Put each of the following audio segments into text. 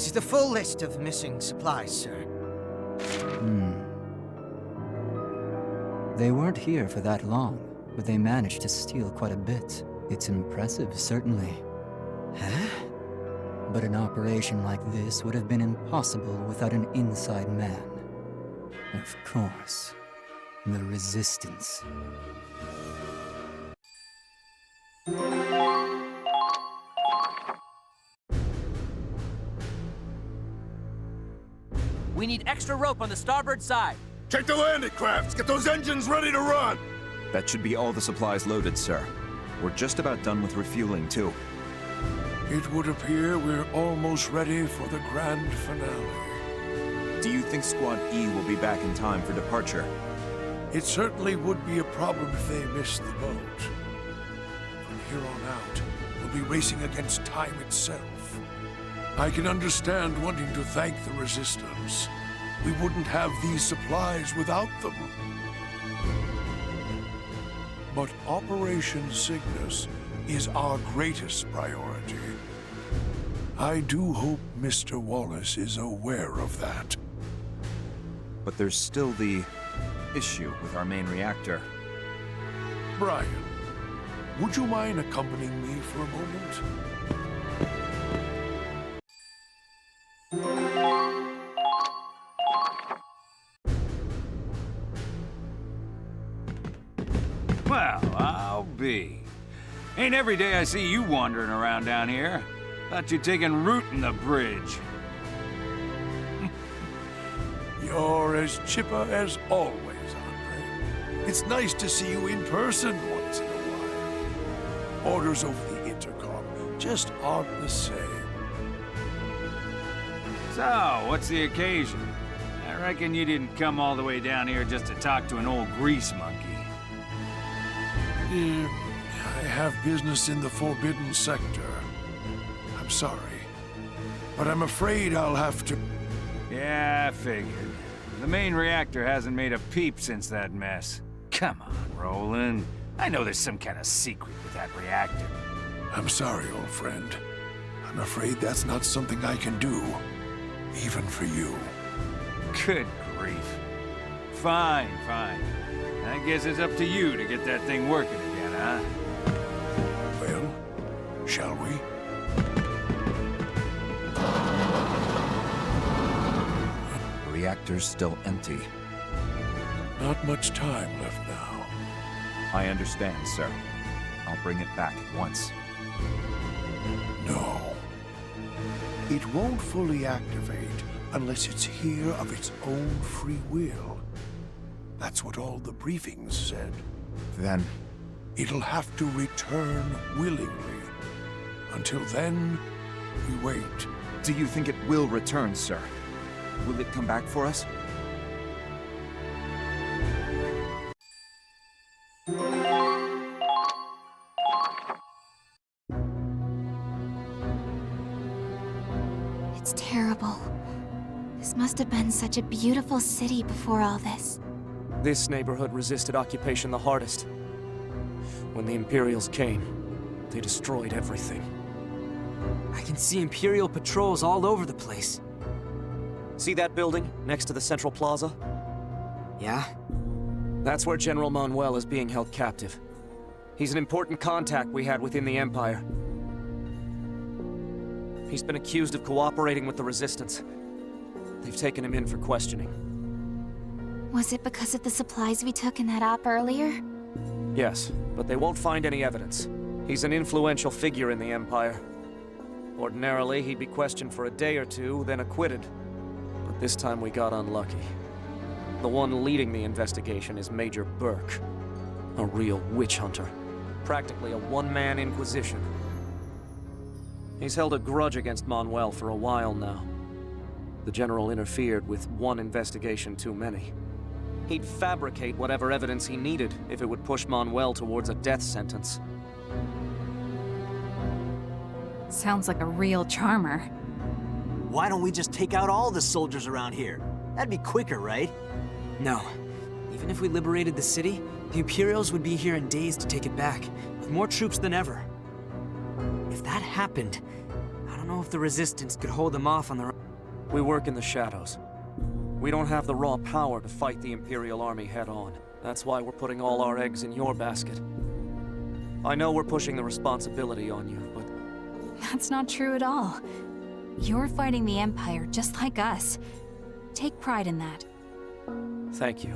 This is the full list of missing supplies, sir. They weren't here for that long, but they managed to steal quite a bit. It's impressive, certainly. Huh? But an operation like this would have been impossible without an inside man. Of course. The Resistance. We need extra rope on the starboard side. Check the landing crafts! Get those engines ready to run! That should be all the supplies loaded, sir. We're just about done with refueling, too. It would appear we're almost ready for the grand finale. Do you think Squad E will be back in time for departure? It certainly would be a problem if they missed the boat. From here on out, we'll be racing against time itself. I can understand wanting to thank the Resistance. We wouldn't have these supplies without them. But Operation Cygnus is our greatest priority. I do hope Mr. Wallace is aware of that. But there's still the issue with our main reactor. Brian, would you mind accompanying me for a moment? Well, I'll be. Ain't every day I see you wandering around down here. Thought you'd taken root in the bridge. You're as chipper as always, Andre. It's nice to see you in person once in a while. Orders over the intercom just aren't the same. So, what's the occasion? I reckon you didn't come all the way down here just to talk to an old grease monkey. I have business in the Forbidden Sector. I'm sorry, but I'm afraid I'll have to... Yeah, I figured. The main reactor hasn't made a peep since that mess. Come on, Roland. I know there's some kind of secret with that reactor. I'm sorry, old friend. I'm afraid that's not something I can do, even for you. Good grief. Fine, fine. I guess it's up to you to get that thing working again, huh? Well, shall we? The reactor's still empty. Not much time left now. I understand, sir. I'll bring it back at once. No. It won't fully activate unless it's here of its own free will. That's what all the briefings said. Then, It'll have to return willingly. Until then, we wait. do you think it will return, sir? Will it come back for us? It's terrible. This must have been such a beautiful city before all this. This neighborhood resisted occupation the hardest. When the Imperials came, they destroyed everything. I can see Imperial patrols all over the place. See that building next to the Central Plaza? Yeah? That's where General Manuel is being held captive. He's an important contact we had within the Empire. He's been accused of cooperating with the Resistance. They've taken him in for questioning. Was it because of the supplies we took in that op earlier? Yes, but they won't find any evidence. He's an influential figure in the Empire. Ordinarily, he'd be questioned for a day or two, then acquitted. But this time we got unlucky. The one leading the investigation is Major Burke. A real witch hunter. Practically a one-man inquisition. He's held a grudge against Manuel for a while now. The General interfered with one investigation too many. He'd fabricate whatever evidence he needed if it would push Manuel towards a death sentence. Sounds like a real charmer. Why don't we just take out all the soldiers around here? That'd be quicker, right? No. Even if we liberated the city, the Imperials would be here in days to take it back, with more troops than ever. If that happened, I don't know if the Resistance could hold them off on their own. We work in the shadows. We don't have the raw power to fight the Imperial Army head-on. That's why we're putting all our eggs in your basket. I know we're pushing the responsibility on you, but... That's not true at all. You're fighting the Empire just like us. Take pride in that. Thank you.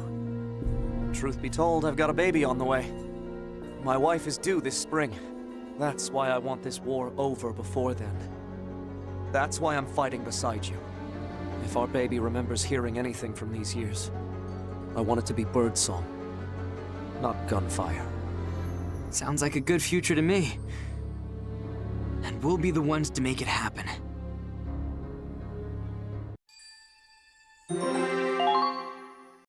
Truth be told, I've got a baby on the way. My wife is due this spring. That's why I want this war over before then. That's why I'm fighting beside you. If our baby remembers hearing anything from these years, I want it to be birdsong, not gunfire. Sounds like a good future to me. And we'll be the ones to make it happen.